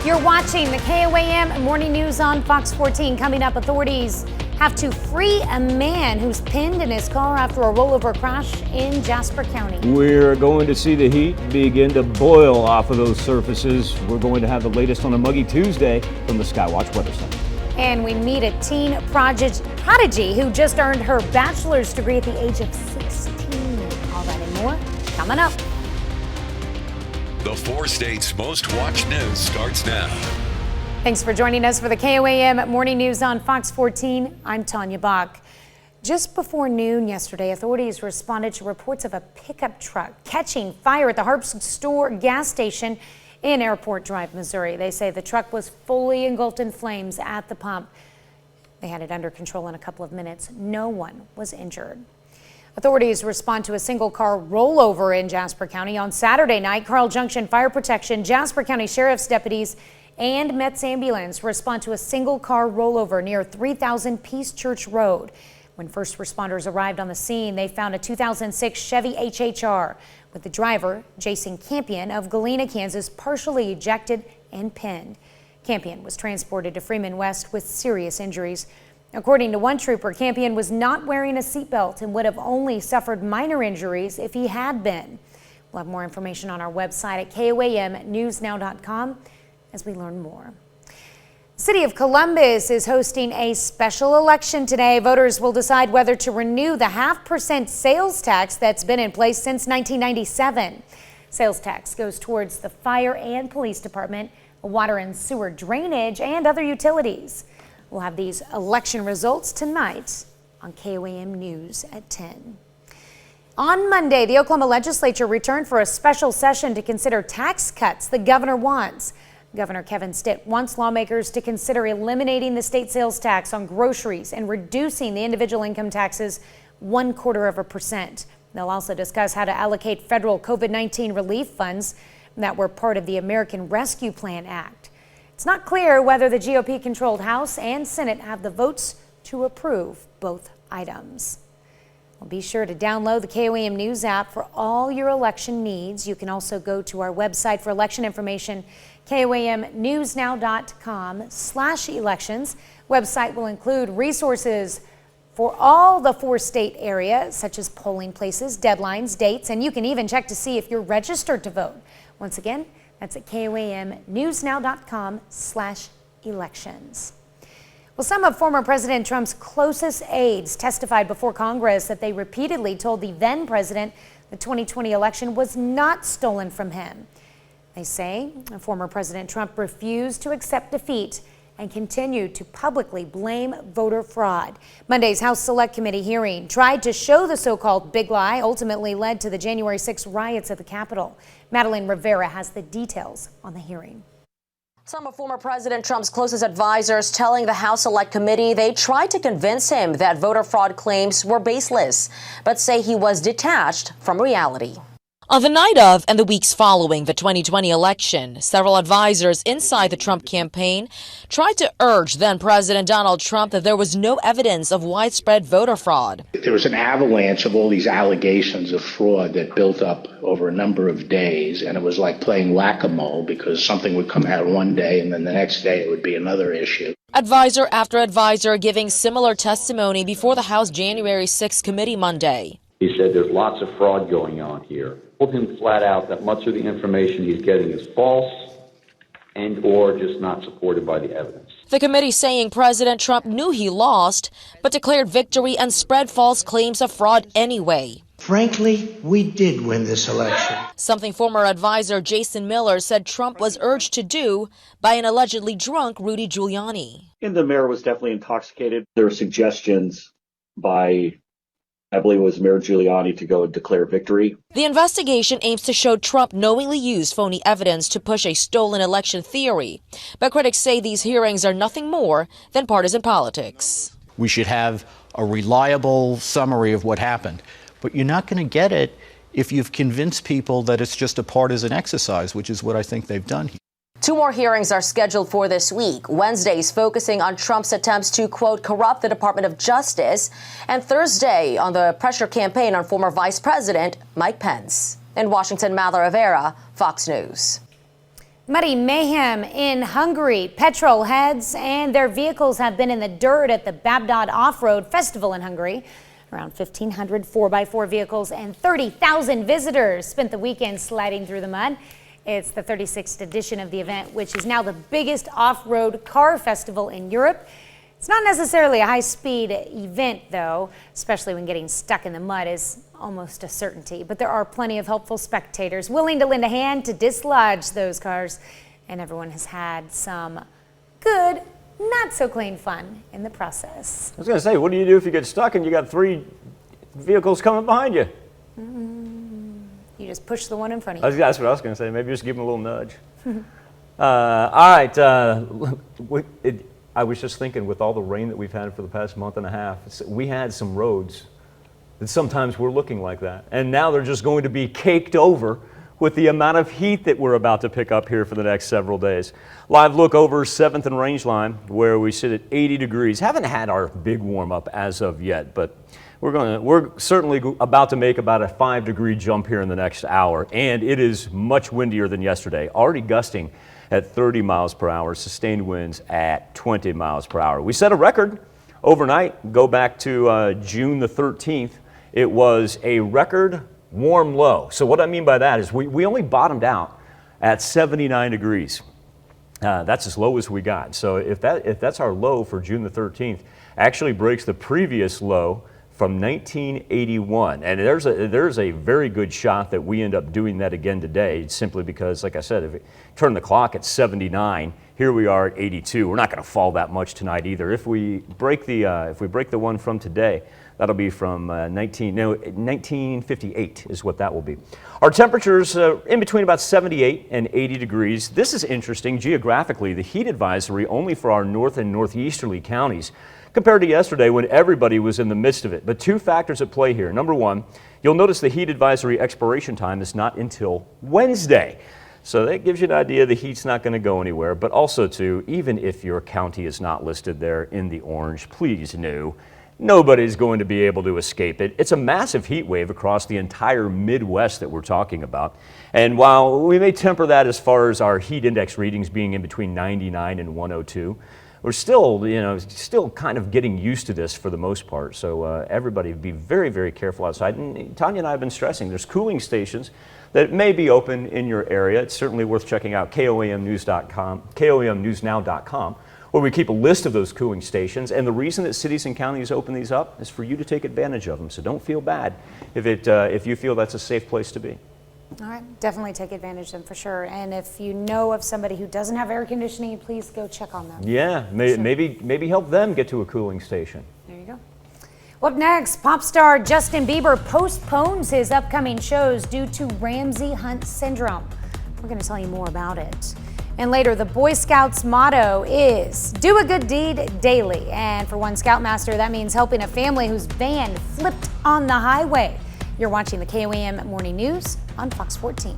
You're watching the KOAM Morning News on Fox 14. Coming up, authorities have to free a man who's pinned in his car after a rollover crash in Jasper County. We're going to see the heat begin to boil off of those surfaces. We're going to have the latest on a muggy Tuesday from the Skywatch Weather Center. And we meet a teen prodigy who just earned her bachelor's degree at the age of 16. All that and more coming up. The 4 states' most watched news starts now. Thanks for joining us for the KOAM Morning News on Fox 14. I'm Tanya Bach. Just before noon yesterday, authorities responded to reports of a pickup truck catching fire at the Harps Store gas station in Airport Drive, Missouri. They say the truck was fully engulfed in flames at the pump. They had it under control in a couple of minutes. No one was injured. Authorities respond to a single-car rollover in Jasper County on Saturday night. Carl Junction Fire Protection, Jasper County Sheriff's deputies, and Met's ambulance respond to a single-car rollover near 3000 Peace Church Road. When first responders arrived on the scene, they found a 2006 Chevy HHR with the driver, Jason Campion of Galena, Kansas, partially ejected and pinned. Campion was transported to Freeman West with serious injuries. According to one trooper, Campion was not wearing a seatbelt and would have only suffered minor injuries if he had been. We'll have more information on our website at KOAMnewsnow.com as we learn more. The City of Columbus is hosting a special election today. Voters will decide whether to renew the 0.5% sales tax that's been in place since 1997. Sales tax goes towards the fire and police department, water and sewer drainage, and other utilities. We'll have these election results tonight on KOAM News at 10. On Monday, the Oklahoma legislature returned for a special session to consider tax cuts the governor wants. Governor Kevin Stitt wants lawmakers to consider eliminating the state sales tax on groceries and reducing the individual income taxes 0.25%. They'll also discuss how to allocate federal COVID-19 relief funds that were part of the American Rescue Plan Act. It's not clear whether the GOP-controlled House and Senate have the votes to approve both items. Well, be sure to download the KOAM News app for all your election needs. You can also go to our website for election information, KOAMnewsnow.com/elections. Website will include resources for all the 4-state areas, such as polling places, deadlines, dates, and you can even check to see if you're registered to vote. Once again, that's at KOAMnewsnow.com/elections. Well, some of former President Trump's closest aides testified before Congress that they repeatedly told the then president the 2020 election was not stolen from him. They say former President Trump refused to accept defeat and continued to publicly blame voter fraud. Monday's House Select Committee hearing tried to show the so-called big lie ultimately led to the January 6 riots at the Capitol. Madeline Rivera has the details on the hearing. Some of former President Trump's closest advisors telling the House Select Committee they tried to convince him that voter fraud claims were baseless, but say he was detached from reality. On the night of and the weeks following the 2020 election, several advisors inside the Trump campaign tried to urge then-President Donald Trump that there was no evidence of widespread voter fraud. There was an avalanche of all these allegations of fraud that built up over a number of days, and it was like playing whack-a-mole because something would come out one day and then the next day it would be another issue. Advisor after advisor giving similar testimony before the House January 6 committee Monday. He said there's lots of fraud going on here. Told him flat out that much of the information he's getting is false and or just not supported by the evidence. The committee saying President Trump knew he lost, but declared victory and spread false claims of fraud anyway. Frankly, we did win this election. Something former advisor Jason Miller said Trump was urged to do by an allegedly drunk Rudy Giuliani. And the mayor was definitely intoxicated. There were suggestions by, I believe it was Mayor Giuliani, to go and declare victory. The investigation aims to show Trump knowingly used phony evidence to push a stolen election theory. But critics say these hearings are nothing more than partisan politics. We should have a reliable summary of what happened. But you're not going to get it if you've convinced people that it's just a partisan exercise, which is what I think they've done here. 2 more hearings are scheduled for this week. Wednesday's focusing on Trump's attempts to, quote, corrupt the Department of Justice, and Thursday on the pressure campaign on former Vice President Mike Pence. In Washington, Madeline Rivera, Fox News. Muddy mayhem in Hungary. Petrol heads and their vehicles have been in the dirt at the Babdod Off-Road Festival in Hungary. Around 1,500 4x4 vehicles and 30,000 visitors spent the weekend sliding through the mud. It's the 36th edition of the event, which is now the biggest off-road car festival in Europe. It's not necessarily a high-speed event, though, especially when getting stuck in the mud is almost a certainty. But there are plenty of helpful spectators willing to lend a hand to dislodge those cars, and everyone has had some good, not so clean fun in the process. I was going to say, what do you do if you get stuck and you got 3 vehicles coming behind you? You just push the one in front of you. That's what I was going to say. Maybe just give them a little nudge. All right. I was just thinking, with all the rain that we've had for the past month and a half, we had some roads that sometimes were looking like that. And now they're just going to be caked over with the amount of heat that we're about to pick up here for the next several days. Live look over 7th and Rangeline, where we sit at 80 degrees. Haven't had our big warm up as of yet, but we're certainly about to make about a 5-degree jump here in the next hour. And it is much windier than yesterday, already gusting at 30 miles per hour, sustained winds at 20 miles per hour. We set a record overnight. Go back to June the 13th. It was a record warm low. So what I mean by that is we only bottomed out at 79 degrees. That's as low as we got. So if that's our low for June the 13th, actually breaks the previous low from 1981. And there's a very good shot that we end up doing that again today, simply because, like I said, if we turn the clock at 79, here we are at 82. We're not going to fall that much tonight either. If we break the one from today, that'll be from 1958 is what that will be. Our temperatures in between about 78 and 80 degrees. This is interesting. Geographically, the heat advisory only for our north and northeasterly counties, compared to yesterday when everybody was in the midst of it. But 2 factors at play here. Number 1, you'll notice the heat advisory expiration time is not until Wednesday. So that gives you an idea the heat's not going to go anywhere. But also, too, even if your county is not listed there in the orange, please know nobody's going to be able to escape it. It's a massive heat wave across the entire Midwest that we're talking about. And while we may temper that as far as our heat index readings being in between 99 and 102, we're still kind of getting used to this for the most part. So everybody be very, very careful outside. And Tanya and I have been stressing there's cooling stations that may be open in your area. It's certainly worth checking out KOAMnews.com, KOAMnewsnow.com, where we keep a list of those cooling stations. And the reason that cities and counties open these up is for you to take advantage of them. So don't feel bad if you feel that's a safe place to be. All right, definitely take advantage of them for sure. And if you know of somebody who doesn't have air conditioning, please go check on them. Yeah, maybe help them get to a cooling station. There you go. Well, up next, pop star Justin Bieber postpones his upcoming shows due to Ramsay Hunt syndrome. We're going to tell you more about it. And later, the Boy Scouts motto is do a good deed daily. And for one Scoutmaster, that means helping a family whose van flipped on the highway. You're watching the KOAM Morning News on Fox 14.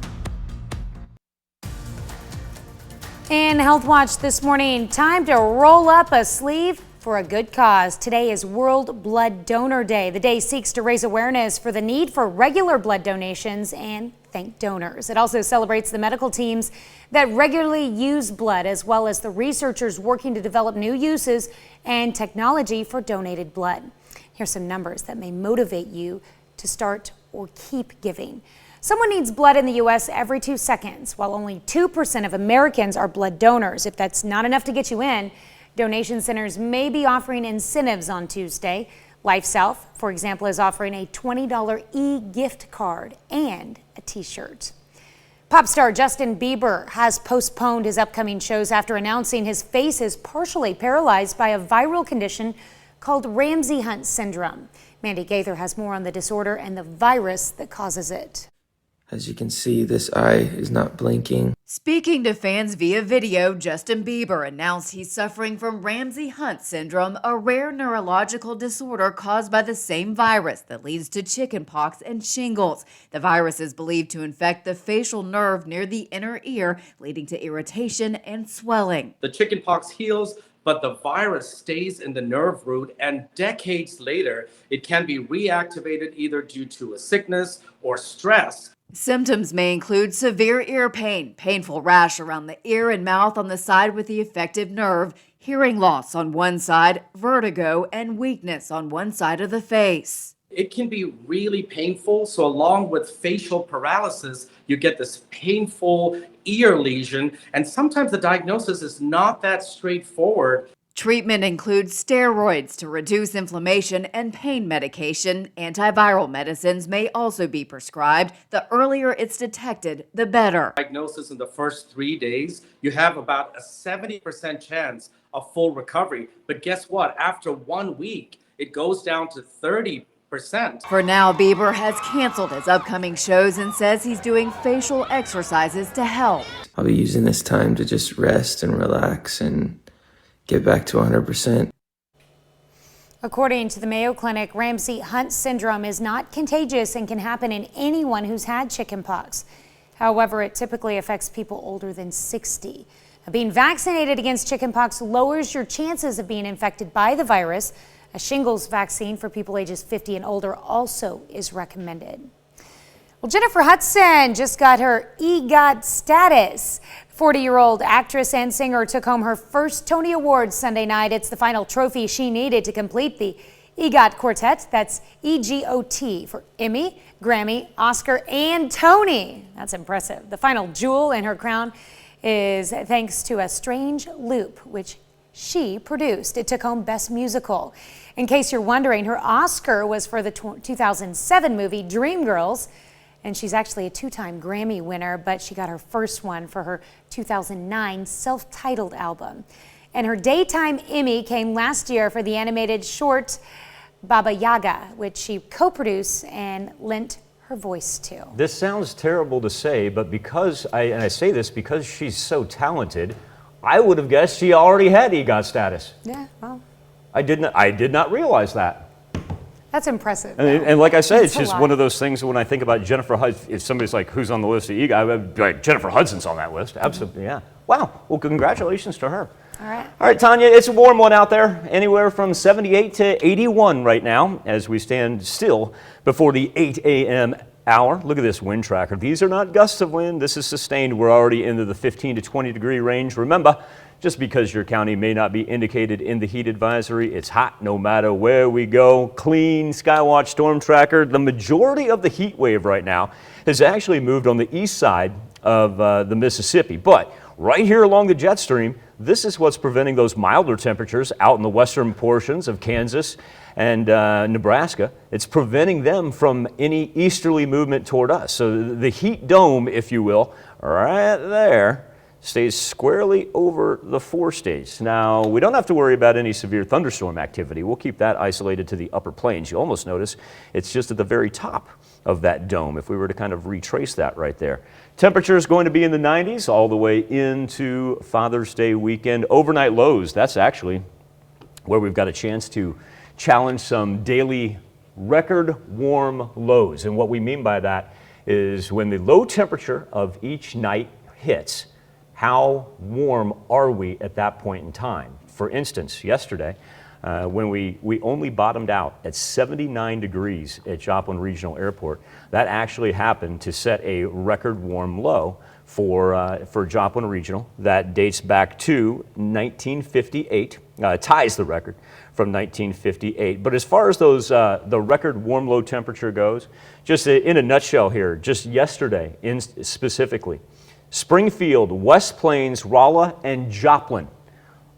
And Health Watch this morning, time to roll up a sleeve for a good cause. Today is World Blood Donor Day. The day seeks to raise awareness for the need for regular blood donations and thank donors. It also celebrates the medical teams that regularly use blood, as well as the researchers working to develop new uses and technology for donated blood. Here's some numbers that may motivate you to start or keep giving. Someone needs blood in the U.S. every 2 seconds, while only 2% of Americans are blood donors. If that's not enough to get you in, donation centers may be offering incentives on Tuesday. Life South, for example, is offering a $20 e-gift card and a t-shirt. Pop star Justin Bieber has postponed his upcoming shows after announcing his face is partially paralyzed by a viral condition called Ramsay Hunt syndrome. Mandy Gaither has more on the disorder and the virus that causes it. As you can see, this eye is not blinking. Speaking to fans via video, Justin Bieber announced he's suffering from Ramsay Hunt syndrome, a rare neurological disorder caused by the same virus that leads to chickenpox and shingles. The virus is believed to infect the facial nerve near the inner ear, leading to irritation and swelling. The chickenpox heals, but the virus stays in the nerve root, and decades later, it can be reactivated either due to a sickness or stress. Symptoms may include severe ear pain, painful rash around the ear and mouth on the side with the affected nerve, hearing loss on one side, vertigo, and weakness on one side of the face. It can be really painful. So along with facial paralysis, you get this painful ear lesion. And sometimes the diagnosis is not that straightforward. Treatment includes steroids to reduce inflammation and pain medication. Antiviral medicines may also be prescribed. The earlier it's detected, the better. Diagnosis in the first 3 days, you have about a 70% chance of full recovery. But guess what? After 1 week, it goes down to 30%. For now, Bieber has canceled his upcoming shows and says he's doing facial exercises to help. I'll be using this time to just rest and relax and get back to 100%. According to the Mayo Clinic, Ramsay-Hunt syndrome is not contagious and can happen in anyone who's had chickenpox. However, it typically affects people older than 60. Being vaccinated against chickenpox lowers your chances of being infected by the virus. A shingles vaccine for people ages 50 and older also is recommended. Well, Jennifer Hudson just got her EGOT status. 40-year-old actress and singer took home her first Tony Award Sunday night. It's the final trophy she needed to complete the EGOT quartet. That's E-G-O-T for Emmy, Grammy, Oscar, and Tony. That's impressive. The final jewel in her crown is thanks to A Strange Loop, which she produced. It took home Best Musical. In case you're wondering, her Oscar was for the 2007 movie Dreamgirls. And she's actually a two-time Grammy winner, but she got her first one for her 2009 self-titled album. And her daytime Emmy came last year for the animated short Baba Yaga, which she co-produced and lent her voice to. This sounds terrible to say, but I say this because she's so talented, I would have guessed she already had EGOT status. Yeah, well. I did not realize that. That's impressive. And like I said, it's just one of those things when I think about Jennifer Hudson, if somebody's like, who's on the list of EGOT, I would be like, Jennifer Hudson's on that list. Absolutely, yeah. Wow, well, congratulations to her. All right. All right, Tanya, it's a warm one out there, anywhere from 78 to 81 right now as we stand still before the 8 a.m. hour. Look at this wind tracker. These are not gusts of wind. This is sustained. We're already into the 15 to 20 degree range. Remember, just because your county may not be indicated in the heat advisory, it's hot no matter where we go. Clean Skywatch Storm Tracker. The majority of the heat wave right now has actually moved on the east side of the Mississippi. But right here along the jet stream, this is what's preventing those milder temperatures out in the western portions of Kansas and Nebraska. It's preventing them from any easterly movement toward us. So the heat dome, if you will, right there, stays squarely over the 4 states. Now, we don't have to worry about any severe thunderstorm activity. We'll keep that isolated to the upper plains. You almost notice it's just at the very top of that dome, if we were to kind of retrace that right there. Temperature is going to be in the 90s all the way into Father's Day weekend. Overnight lows, that's actually where we've got a chance to challenge some daily record warm lows. And what we mean by that is when the low temperature of each night hits, how warm are we at that point in time? For instance, yesterday, when we only bottomed out at 79 degrees at Joplin Regional Airport, that actually happened to set a record warm low for Joplin Regional. That dates back to 1958, ties the record from 1958. But as far as those the record warm low temperature goes, just in a nutshell here, just yesterday specifically, Springfield, West Plains, Rolla, and Joplin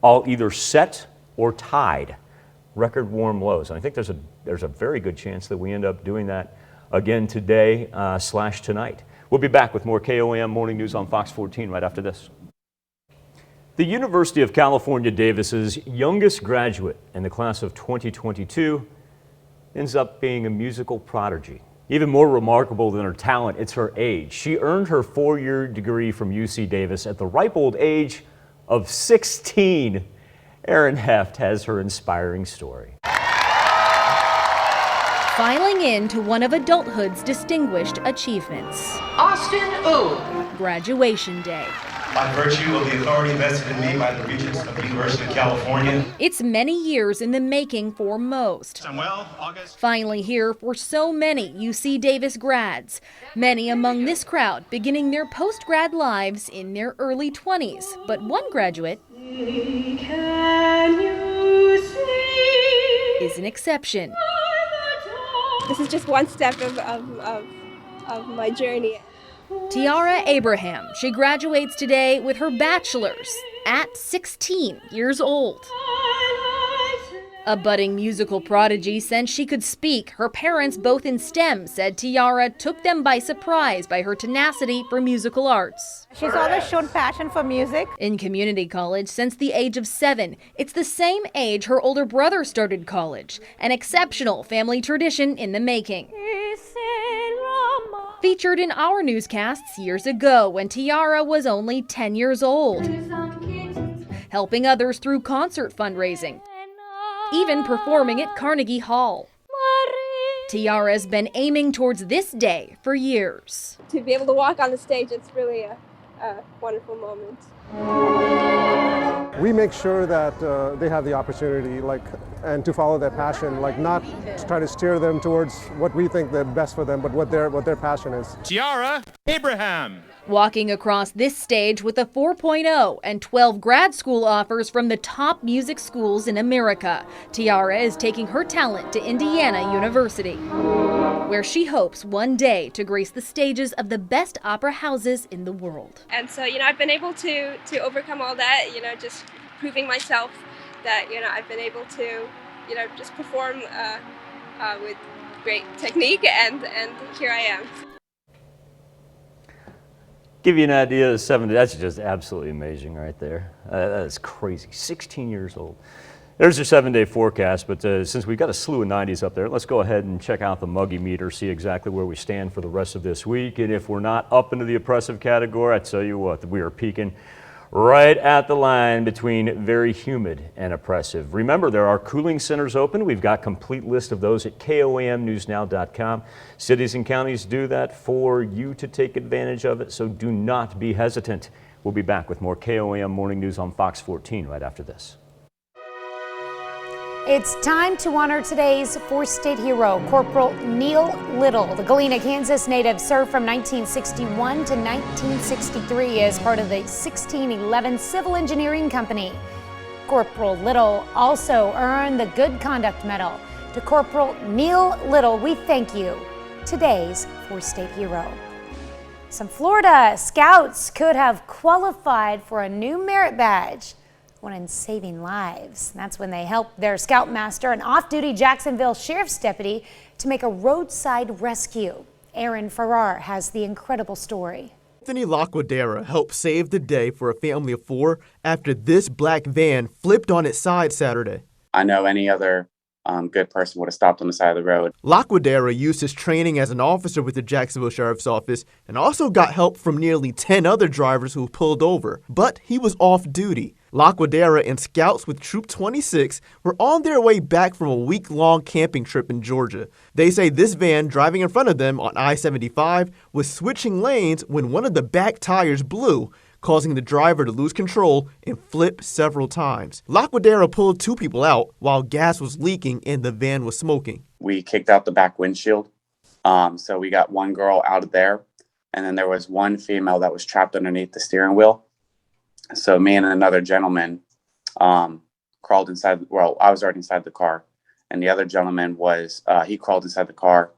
all either set or tied record warm lows. And I think there's a very good chance that we end up doing that again today / tonight. We'll be back with more KOAM Morning News on Fox 14 right after this. The University of California, Davis's youngest graduate in the class of 2022 ends up being a musical prodigy. Even more remarkable than her talent, it's her age. She earned her 4-year degree from UC Davis at the ripe old age of 16. Erin Heft has her inspiring story. Filing in to one of adulthood's distinguished achievements. Austin Ooh. Graduation day. by virtue of the authority vested in me by the Regents of the University of California. It's many years in the making for most. Finally here for so many UC Davis grads, many among this crowd beginning their post-grad lives in their early 20s. But one graduate is an exception. This is just one step of my journey. Tiara Abraham, she graduates today with her bachelor's at 16 years old. A budding musical prodigy since she could speak. Her parents, both in STEM, said Tiara took them by surprise by her tenacity for musical arts. She's always shown passion for music. In community college since the age of 7. It's the same age her older brother started college. An exceptional family tradition in the making. Featured in our newscasts years ago when Tiara was only 10 years old. Helping others through concert fundraising. Even performing at Carnegie Hall. Tiara's been aiming towards this day for years. To be able to walk on the stage, it's really a wonderful moment. We make sure that they have the opportunity, and to follow their passion, not to try to steer them towards what we think the best for them, but what their passion is. Tiara Abraham. Walking across this stage with a 4.0 and 12 grad school offers from the top music schools in America, Tiara is taking her talent to Indiana University, where she hopes one day to grace the stages of the best opera houses in the world. And so, I've been able to overcome all that, just proving myself that, I've been able to, just perform with great technique, and here I am. Give you an idea of 70, that's just absolutely amazing right there. That is crazy, 16 years old. There's your 7-day forecast, but since we've got a slew of 90s up there, let's go ahead and check out the muggy meter, see exactly where we stand for the rest of this week. And if we're not up into the oppressive category, I tell you what, we are peaking right at the line between very humid and oppressive. Remember, there are cooling centers open. We've got a complete list of those at KOAMnewsnow.com. Cities and counties do that for you to take advantage of it, so do not be hesitant. We'll be back with more KOAM Morning News on Fox 14 right after this. It's time to honor today's four-state hero, Corporal Neil Little. The Galena, Kansas native served from 1961 to 1963 as part of the 1611 Civil Engineering Company. Corporal Little also earned the Good Conduct Medal. To Corporal Neil Little, we thank you, today's four-state hero. Some Florida Scouts could have qualified for a new merit badge. One in saving lives. That's when they helped their scoutmaster, an off-duty Jacksonville sheriff's deputy, to make a roadside rescue. Aaron Farrar has the incredible story. Anthony Laquadera helped save the day for a family of 4 after this black van flipped on its side Saturday. I know any other good person would have stopped on the side of the road. Laquadera used his training as an officer with the Jacksonville Sheriff's Office and also got help from nearly 10 other drivers who pulled over, but he was off duty. Laquadera and scouts with Troop 26 were on their way back from a week-long camping trip in Georgia. They say this van driving in front of them on I-75 was switching lanes when one of the back tires blew, causing the driver to lose control and flip several times. Laquadera pulled 2 people out while gas was leaking and the van was smoking. We kicked out the back windshield, so we got one girl out of there, and then there was one female that was trapped underneath the steering wheel. So me and another gentleman crawled inside. Well, I was already inside the car, and the other gentleman was, he crawled inside the car,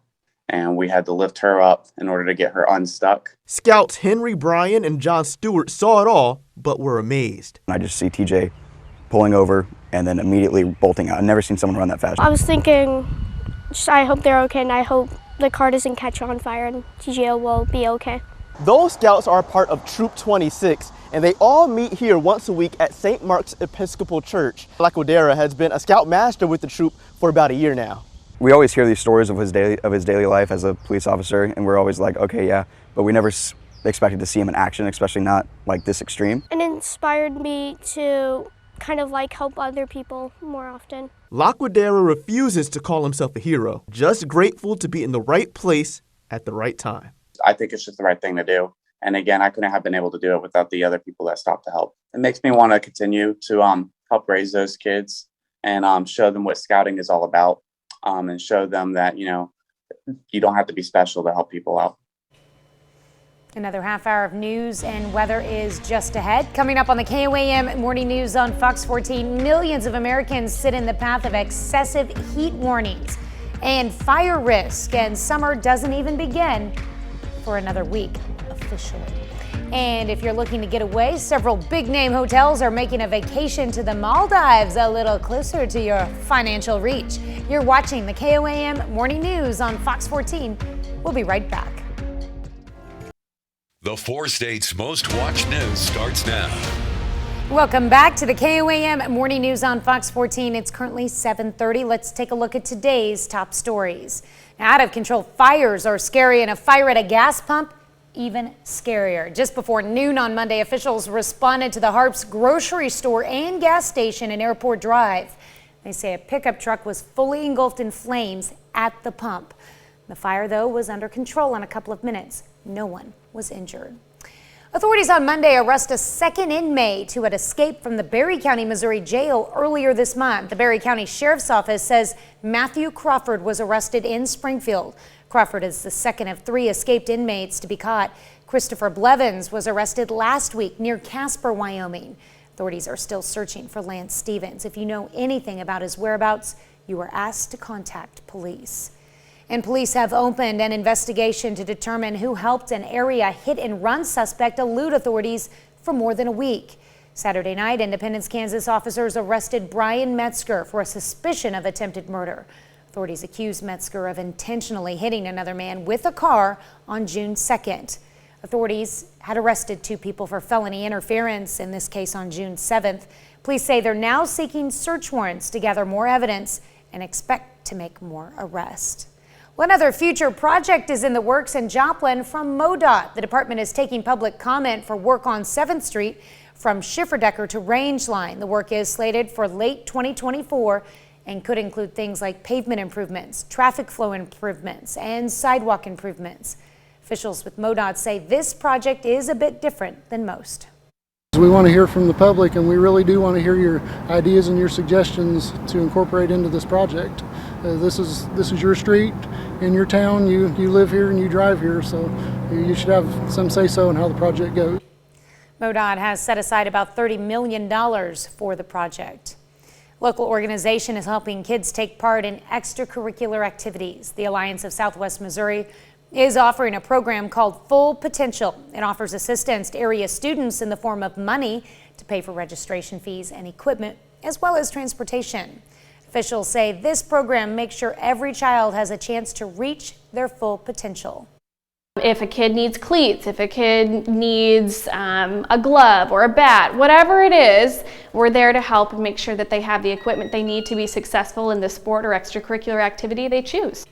and we had to lift her up in order to get her unstuck. Scouts Henry Bryan and John Stewart saw it all, but were amazed. I just see TJ pulling over and then immediately bolting out. I've never seen someone run that fast. I was thinking, I hope they're okay, and I hope the car doesn't catch on fire and TJ will be okay. Those scouts are a part of Troop 26, and they all meet here once a week at St. Mark's Episcopal Church. Laquadera has been a scoutmaster with the troop for about a year now. We always hear these stories of his daily life as a police officer, and we're always like, okay, yeah, but we never expected to see him in action, especially not like this extreme. It inspired me to kind of help other people more often. Laquadera refuses to call himself a hero, just grateful to be in the right place at the right time. I think it's just the right thing to do. And again, I couldn't have been able to do it without the other people that stopped to help. It makes me want to continue to help raise those kids and show them what scouting is all about, and show them that, you know, you don't have to be special to help people out. Another half hour of news and weather is just ahead. Coming up on the KOAM Morning News on Fox 14, millions of Americans sit in the path of excessive heat warnings and fire risk, and summer doesn't even begin for another week officially. And if you're looking to get away, several big-name hotels are making a vacation to the Maldives a little closer to your financial reach. You're watching the KOAM Morning News on Fox 14. We'll be right back. The 4 states' most watched news starts now. Welcome back to the KOAM Morning News on Fox 14. It's currently 7:30. Let's take a look at today's top stories. Out of control fires are scary, and a fire at a gas pump even scarier. Just before noon on Monday, officials responded to the Harps grocery store and gas station in Airport Drive. They say a pickup truck was fully engulfed in flames at the pump. The fire, though, was under control in a couple of minutes. No one was injured. Authorities on Monday arrest a second inmate who had escaped from the Berry County, Missouri jail earlier this month. The Berry County Sheriff's Office says Matthew Crawford was arrested in Springfield. Crawford is the second of 3 escaped inmates to be caught. Christopher Blevins was arrested last week near Casper, Wyoming. Authorities are still searching for Lance Stevens. If you know anything about his whereabouts, you are asked to contact police. And police have opened an investigation to determine who helped an area hit-and-run suspect elude authorities for more than a week. Saturday night, Independence, Kansas officers arrested Brian Metzger for a suspicion of attempted murder. Authorities accused Metzger of intentionally hitting another man with a car on June 2nd. Authorities had arrested 2 people for felony interference in this case on June 7th. Police say they're now seeking search warrants to gather more evidence and expect to make more arrests. Well, another future project is in the works in Joplin from MoDOT. The department is taking public comment for work on 7th Street from Schifferdecker to Range Line. The work is slated for late 2024 and could include things like pavement improvements, traffic flow improvements, and sidewalk improvements. Officials with MoDOT say this project is a bit different than most. We want to hear from the public, and we really do want to hear your ideas and your suggestions to incorporate into this project. This is your street in your town. You live here and you drive here, so you should have some say-so in how the project goes. MoDOT has set aside about $30 million for the project. Local organization is helping kids take part in extracurricular activities. The Alliance of Southwest Missouri is offering a program called Full Potential. It offers assistance to area students in the form of money to pay for registration fees and equipment, as well as transportation. Officials say this program makes sure every child has a chance to reach their full potential. If a kid needs cleats, if a kid needs a glove or a bat, whatever it is, we're there to help and make sure that they have the equipment they need to be successful in the sport or extracurricular activity they choose.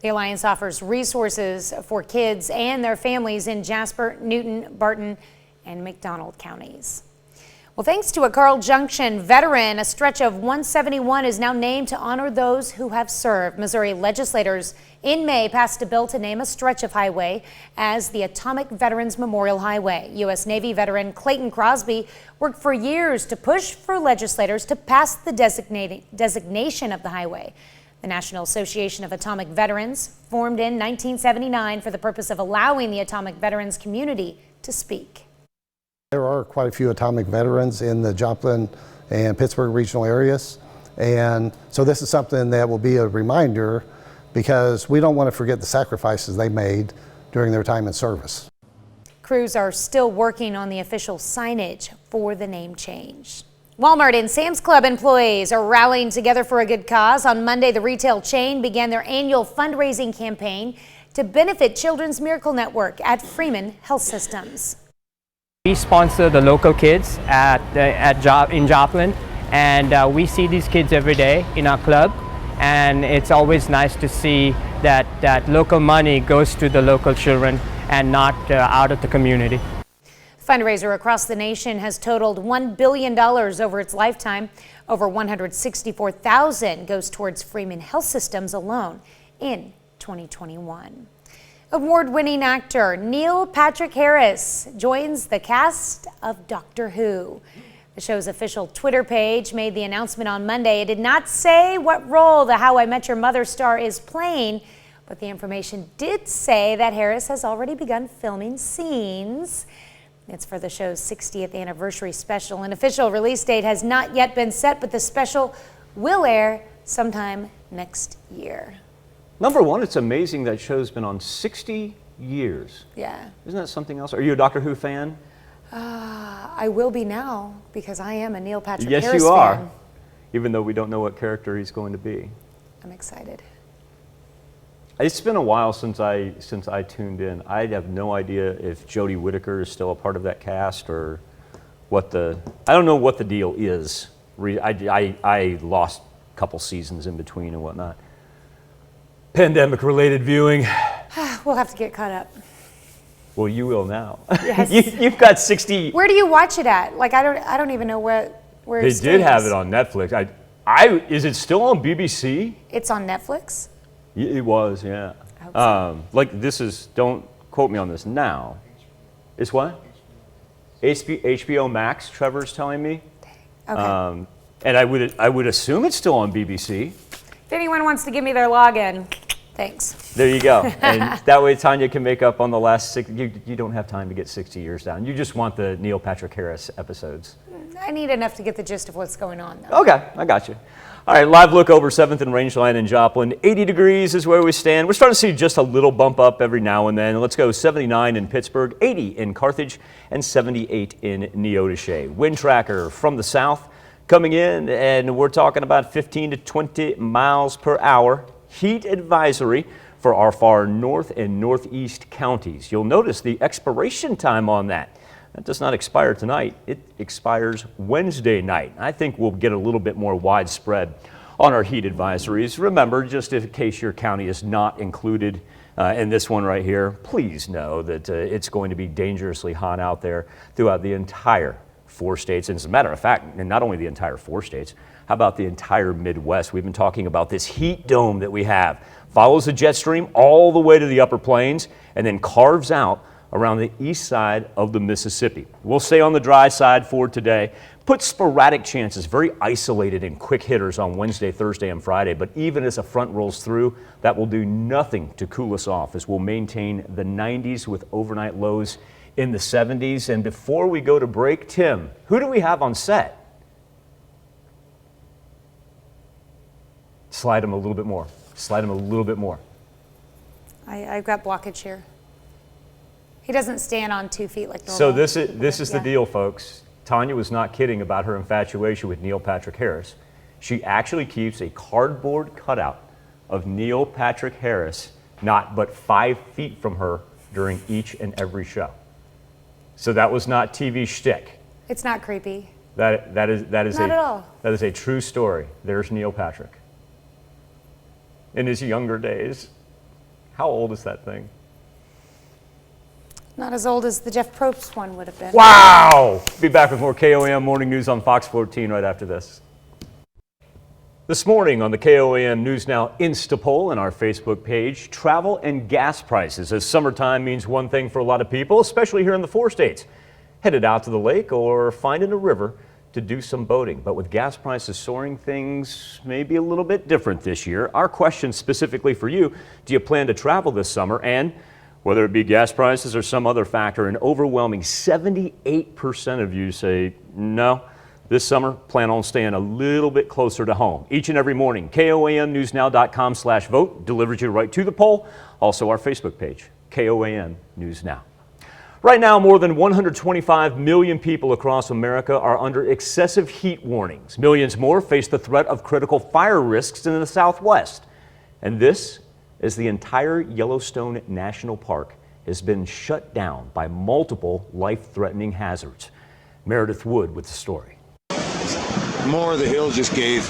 The Alliance offers resources for kids and their families in Jasper, Newton, Barton, and McDonald counties. Well, thanks to a Carl Junction veteran, a stretch of 171 is now named to honor those who have served. Missouri legislators in May passed a bill to name a stretch of highway as the Atomic Veterans Memorial Highway. U.S. Navy veteran Clayton Crosby worked for years to push for legislators to pass the designation of the highway. The National Association of Atomic Veterans, formed in 1979 for the purpose of allowing the atomic veterans community to speak. There are quite a few atomic veterans in the Joplin and Pittsburgh regional areas, and so this is something that will be a reminder because we don't want to forget the sacrifices they made during their time in service. Crews are still working on the official signage for the name change. Walmart and Sam's Club employees are rallying together for a good cause. On Monday, the retail chain began their annual fundraising campaign to benefit Children's Miracle Network at Freeman Health Systems. We sponsor the local kids in Joplin, and we see these kids every day in our club, and it's always nice to see that local money goes to the local children and not out of the community. Fundraiser across the nation has totaled $1 billion over its lifetime. Over $164,000 goes towards Freeman Health Systems alone in 2021. Award-winning actor Neil Patrick Harris joins the cast of Doctor Who. The show's official Twitter page made the announcement on Monday. It did not say what role the How I Met Your Mother star is playing, but the information did say that Harris has already begun filming scenes. It's for the show's 60th anniversary special. An official release date has not yet been set, but the special will air sometime next year. Number one, it's amazing that show's been on 60 years. Yeah. Isn't that something else? Are you a Doctor Who fan? I will be now because I am a Neil Patrick Yes, Harris you are. fan. Even though we don't know what character he's going to be. I'm excited. It's been a while since I tuned in. I have no idea if Jodie Whittaker is still a part of that cast or what I don't know what the deal is. I lost a couple seasons in between and whatnot. Pandemic-related viewing. We'll have to get caught up. Well, you will now. Yes. You've got 60. Where do you watch it at? Like I don't even know where They it did have streams. it on Netflix. Is it still on BBC? It's on Netflix? It was, yeah. I hope so. Like this is, don't quote me on this now. It's what? HBO Max, Trevor's telling me. Okay. And I would assume it's still on BBC. If anyone wants to give me their login, thanks. There you go. And that way Tanya can make up on the last 6. You don't have time to get 60 years down. You just want the Neil Patrick Harris episodes. I need enough to get the gist of what's going on, though. Okay, I got you. All right, live look over 7th and Rangeline in Joplin. 80 degrees is where we stand. We're starting to see just a little bump up every now and then. Let's go 79 in Pittsburgh, 80 in Carthage, and 78 in Neodesha. Wind tracker from the south coming in, and we're talking about 15 to 20 miles per hour. Heat advisory for our far north and northeast counties. You'll notice the expiration time on that. That does not expire tonight. It expires Wednesday night. I think we'll get a little bit more widespread on our heat advisories. Remember, just in case your county is not included in this one right here, please know that it's going to be dangerously hot out there throughout the entire 4 states. And as a matter of fact, and not only the entire 4 states, how about the entire Midwest? We've been talking about this heat dome that we have. Follows the jet stream all the way to the upper plains and then carves out around the east side of the Mississippi. We'll stay on the dry side for today. Put sporadic chances, very isolated and quick hitters on Wednesday, Thursday, and Friday. But even as a front rolls through, that will do nothing to cool us off as we'll maintain the 90s with overnight lows in the 70s. And before we go to break, Tim, who do we have on set? Slide him a little bit more. Slide him a little bit more. I've got blockage here. He doesn't stand on 2 feet like normal. So this is the deal, folks. Tanya was not kidding about her infatuation with Neil Patrick Harris. She actually keeps a cardboard cutout of Neil Patrick Harris not but 5 feet from her during each and every show. So that was not TV shtick. It's not creepy. That is Not at all. That is a true story. There's Neil Patrick. In his younger days. How old is that thing? Not as old as the Jeff Probst one would have been. Wow! Be back with more KOAM Morning News on Fox 14 right after this. This morning on the KOAM News Now Insta poll and our Facebook page, travel and gas prices as summertime means one thing for a lot of people, especially here in the 4 states. Headed out to the lake or finding a river to do some boating. But with gas prices soaring, things may be a little bit different this year. Our question specifically for you, do you plan to travel this summer? And whether it be gas prices or some other factor, an overwhelming 78% of you say, no, this summer, plan on staying a little bit closer to home. Each and every morning, KOAMnewsnow.com/vote delivers you right to the poll. Also our Facebook page, KOAM News Now. Right now, more than 125 million people across America are under excessive heat warnings. Millions more face the threat of critical fire risks in the Southwest. And this as the entire Yellowstone National Park has been shut down by multiple life-threatening hazards. Meredith Wood with the story. More of the hills just gave.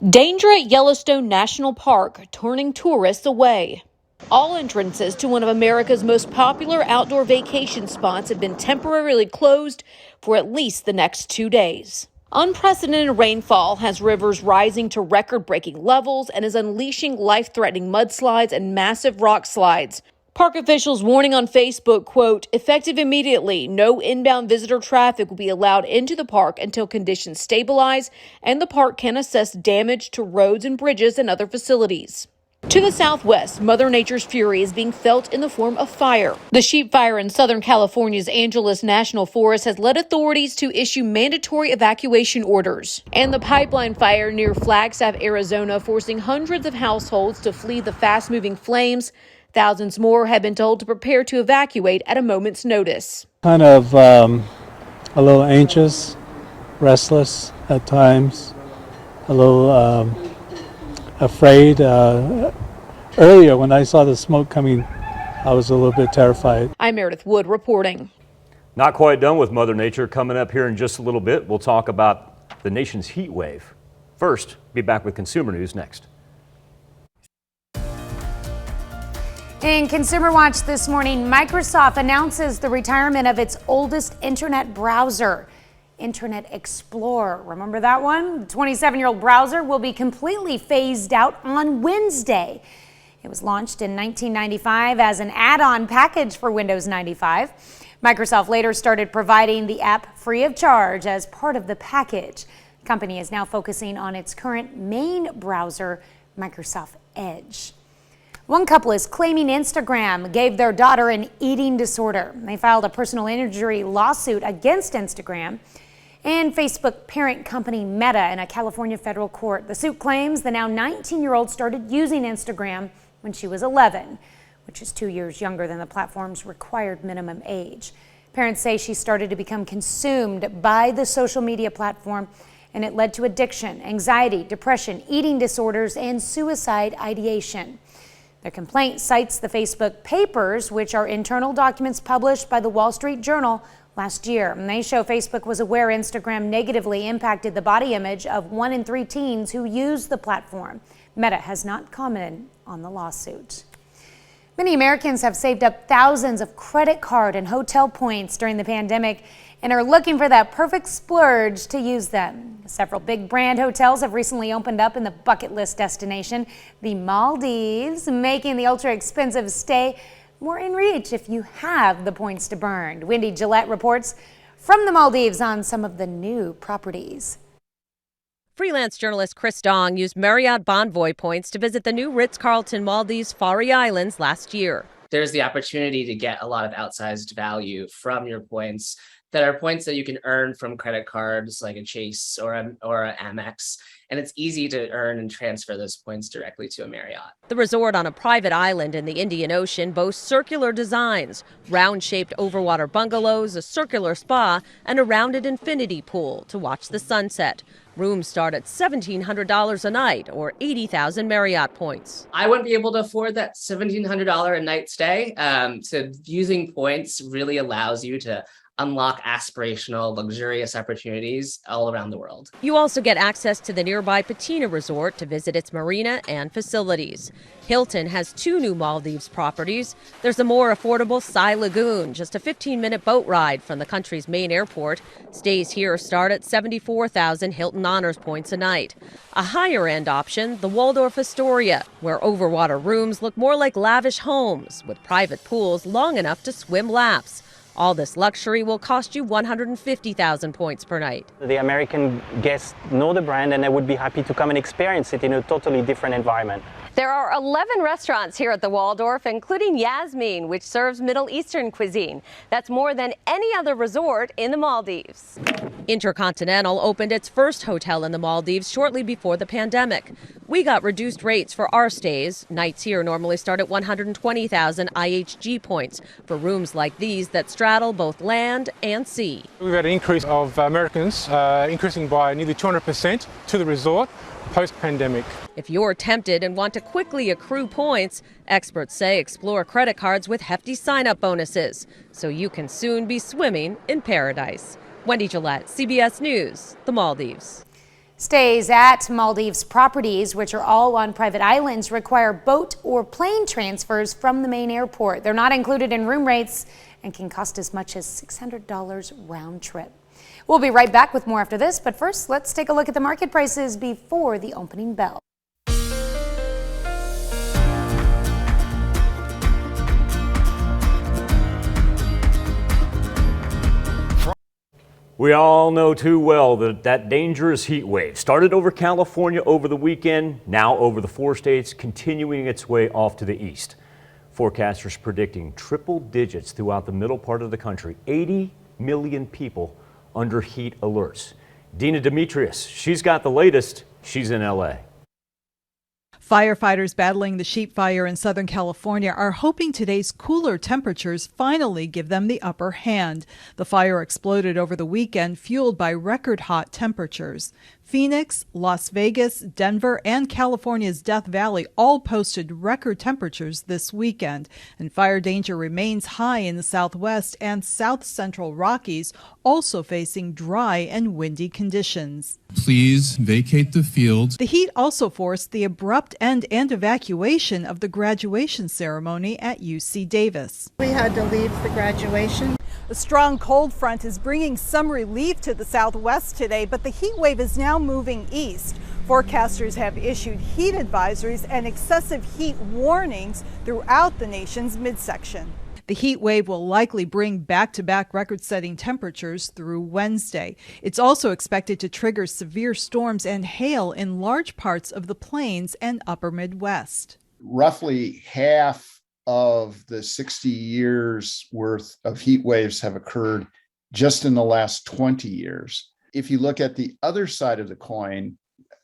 Danger at Yellowstone National Park, turning tourists away. All entrances to one of America's most popular outdoor vacation spots have been temporarily closed for at least the next 2 days. Unprecedented rainfall has rivers rising to record-breaking levels and is unleashing life-threatening mudslides and massive rock slides. Park officials warning on Facebook, quote, effective immediately, no inbound visitor traffic will be allowed into the park until conditions stabilize and the park can assess damage to roads and bridges and other facilities. To the southwest, Mother Nature's fury is being felt in the form of fire. The sheep fire in Southern California's Angeles National Forest has led authorities to issue mandatory evacuation orders. And the pipeline fire near Flagstaff, Arizona, forcing hundreds of households to flee the fast-moving flames. Thousands more have been told to prepare to evacuate at a moment's notice. Kind of a little anxious, restless at times, a little afraid. Earlier when I saw the smoke coming, I was a little bit terrified. I'm Meredith Wood reporting. Not quite done with Mother Nature. Coming up here in just a little bit, we'll talk about the nation's heat wave. First, be back with consumer news next. In Consumer Watch this morning, Microsoft announces the retirement of its oldest internet browser, Internet Explorer. Remember that one? The 27-year-old browser will be completely phased out on Wednesday. It was launched in 1995 as an add-on package for Windows 95. Microsoft later started providing the app free of charge as part of the package. The company is now focusing on its current main browser, Microsoft Edge. One couple is claiming Instagram gave their daughter an eating disorder. They filed a personal injury lawsuit against Instagram and Facebook parent company Meta in a California federal court. The suit claims the now 19-year-old started using Instagram when she was 11, which is 2 years younger than the platform's required minimum age. Parents say she started to become consumed by the social media platform, and it led to addiction, anxiety, depression, eating disorders, and suicide ideation. Their complaint cites the Facebook papers, which are internal documents published by the Wall Street Journal last year. And they show Facebook was aware Instagram negatively impacted the body image of 1 in 3 teens who use the platform. Meta has not commented on the lawsuit. Many Americans have saved up thousands of credit card and hotel points during the pandemic and are looking for that perfect splurge to use them. Several big brand hotels have recently opened up in the bucket list destination, the Maldives, making the ultra expensive stay more in reach if you have the points to burn. Wendy Gillette reports from the Maldives on some of the new properties. Freelance journalist Chris Dong used Marriott Bonvoy points to visit the new Ritz-Carlton Maldives Faroe Islands last year. There's the opportunity to get a lot of outsized value from your points that are points that you can earn from credit cards like a Chase or a Amex. And it's easy to earn and transfer those points directly to a Marriott. The resort on a private island in the Indian Ocean boasts circular designs, round-shaped overwater bungalows, a circular spa, and a rounded infinity pool to watch the sunset. Rooms start at $1,700 a night or 80,000 Marriott points. I wouldn't be able to afford that $1,700 a night stay. So using points really allows you to unlock aspirational, luxurious opportunities all around the world. You also get access to the nearby Patina Resort to visit its marina and facilities. Hilton has 2 new Maldives properties. There's a more affordable Sai Lagoon, just a 15-minute boat ride from the country's main airport. Stays here start at 74,000 Hilton Honors points a night. A higher-end option, the Waldorf Astoria, where overwater rooms look more like lavish homes with private pools long enough to swim laps. All this luxury will cost you 150,000 points per night. The American guests know the brand and they would be happy to come and experience it in a totally different environment. There are 11 restaurants here at the Waldorf, including Yasmin, which serves Middle Eastern cuisine. That's more than any other resort in the Maldives. Intercontinental opened its first hotel in the Maldives shortly before the pandemic. We got reduced rates for our stays. Nights here normally start at 120,000 IHG points for rooms like these that straddle both land and sea. We've had an increase of Americans, increasing by nearly 200% to the resort post-pandemic. If you're tempted and want to quickly accrue points, experts say explore credit cards with hefty sign-up bonuses, so you can soon be swimming in paradise. Wendy Gillette, CBS News, the Maldives. Stays at Maldives properties, which are all on private islands, require boat or plane transfers from the main airport. They're not included in room rates and can cost as much as $600 round trip. We'll be right back with more after this, but first, let's take a look at the market prices before the opening bell. We all know too well that dangerous heat wave started over California over the weekend, now over the 4 states, continuing its way off to the east. Forecasters predicting triple digits throughout the middle part of the country, 80 million people under heat alerts. Dina Demetrius, she's got the latest. She's in LA. Firefighters battling the sheep fire in Southern California are hoping today's cooler temperatures finally give them the upper hand. The fire exploded over the weekend, fueled by record hot temperatures. Phoenix, Las Vegas, Denver, and California's Death Valley all posted record temperatures this weekend, and fire danger remains high in the Southwest and South Central Rockies, also facing dry and windy conditions. Please vacate the field. The heat also forced the abrupt end and evacuation of the graduation ceremony at UC Davis. We had to leave the graduation. A strong cold front is bringing some relief to the Southwest today, but the heat wave is now moving east. Forecasters have issued heat advisories and excessive heat warnings throughout the nation's midsection. The heat wave will likely bring back-to-back record-setting temperatures through Wednesday. It's also expected to trigger severe storms and hail in large parts of the plains and upper Midwest. Roughly half of the 60 years worth of heat waves have occurred just in the last 20 years. If you look at the other side of the coin,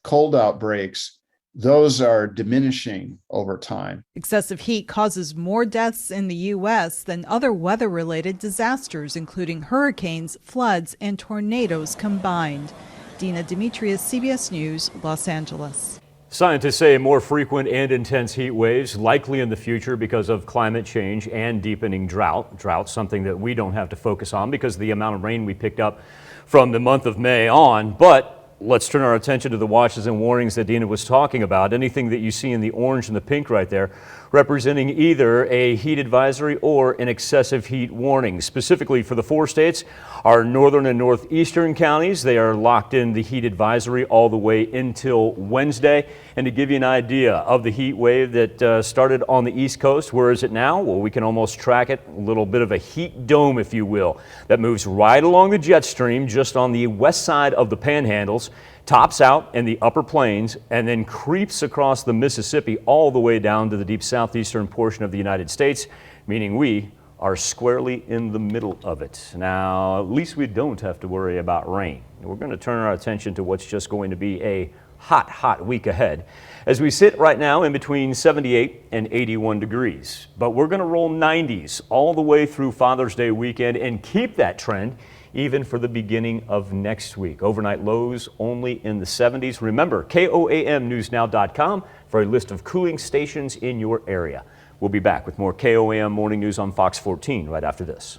cold outbreaks, those are diminishing over time. Excessive heat causes more deaths in the U.S. than other weather-related disasters, including hurricanes, floods, and tornadoes combined. Dina Demetrius, CBS News, Los Angeles. Scientists say more frequent and intense heat waves likely in the future because of climate change and deepening drought. Drought, something that we don't have to focus on because of the amount of rain we picked up from the month of May on. But let's turn our attention to the watches and warnings that Dina was talking about. Anything that you see in the orange and the pink right there representing either a heat advisory or an excessive heat warning. Specifically for the 4 states, our northern and northeastern counties, they are locked in the heat advisory all the way until Wednesday. And to give you an idea of the heat wave that started on the East Coast, where is it now? Well, we can almost track it, a little bit of a heat dome, if you will, that moves right along the jet stream just on the west side of the panhandles, tops out in the upper plains, and then creeps across the Mississippi all the way down to the deep southeastern portion of the United States, meaning we are squarely in the middle of it. Now, at least we don't have to worry about rain. We're going to turn our attention to what's just going to be a hot week ahead as we sit right now in between 78 and 81 degrees. But we're going to roll 90s all the way through Father's Day weekend and keep that trend even for the beginning of next week. Overnight lows only in the 70s. Remember, KOAMnewsnow.com for a list of cooling stations in your area. We'll be back with more KOAM Morning News on Fox 14 right after this.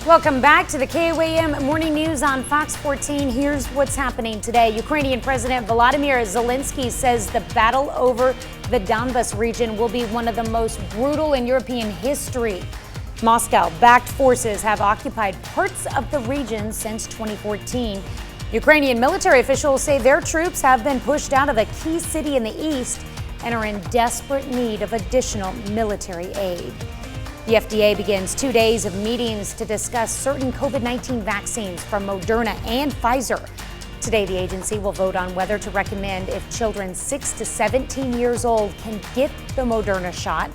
Welcome back to the KOAM Morning News on Fox 14. Here's what's happening today. Ukrainian President Volodymyr Zelensky says the battle over the Donbas region will be one of the most brutal in European history. Moscow-backed forces have occupied parts of the region since 2014. Ukrainian military officials say their troops have been pushed out of a key city in the east and are in desperate need of additional military aid. The FDA begins 2 days of meetings to discuss certain COVID-19 vaccines from Moderna and Pfizer. Today, the agency will vote on whether to recommend if children 6 to 17 years old can get the Moderna shot.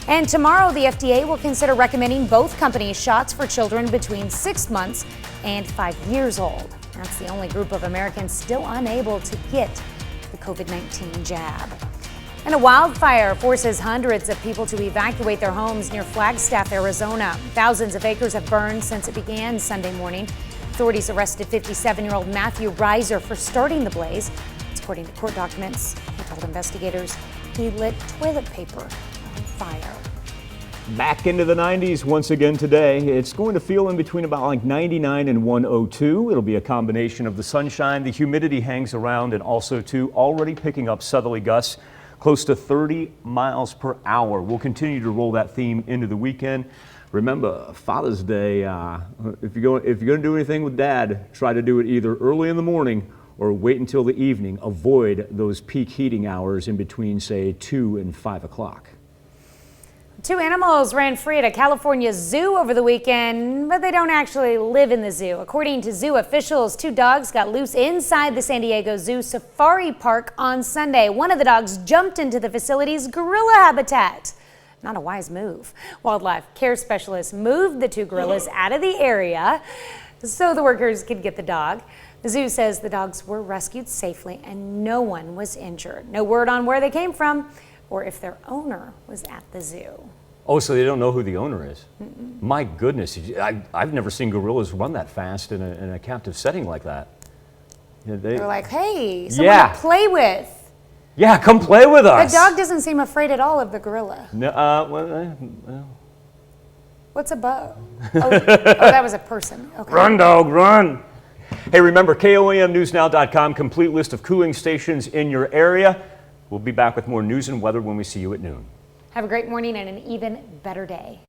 And tomorrow, the FDA will consider recommending both companies' shots for children between 6 months and 5 years old. That's the only group of Americans still unable to get the COVID-19 jab. And a wildfire forces hundreds of people to evacuate their homes near Flagstaff, Arizona. Thousands of acres have burned since it began Sunday morning. Authorities arrested 57-year-old Matthew Reiser for starting the blaze. According to court documents, he told investigators he lit toilet paper on fire. Back into the 90s once again today. It's going to feel in between about like 99 and 102. It'll be a combination of the sunshine, the humidity hangs around, and also too already picking up southerly gusts close to 30 miles per hour. We'll continue to roll that theme into the weekend. Remember, Father's Day, if you're going to do anything with Dad, try to do it either early in the morning or wait until the evening. Avoid those peak heating hours in between, say, 2 and 5 o'clock. Two animals ran free at a California zoo over the weekend, but they don't actually live in the zoo. According to zoo officials, two dogs got loose inside the San Diego Zoo Safari Park on Sunday. One of the dogs jumped into the facility's gorilla habitat. Not a wise move. Wildlife care specialists moved the two gorillas out of the area so the workers could get the dog. The zoo says the dogs were rescued safely and no one was injured. No word on where they came from or if their owner was at the zoo. Oh, so they don't know who the owner is? My goodness, I've never seen gorillas run that fast in a captive setting like that. They're like, hey, someone to play with. Yeah, come play with us. The dog doesn't seem afraid at all of the gorilla. No, well. What's a bug? Oh, that was a person. Okay. Run, dog, run. Hey, remember, KOAMNewsNow.com, complete list of cooling stations in your area. We'll be back with more news and weather when we see you at noon. Have a great morning and an even better day.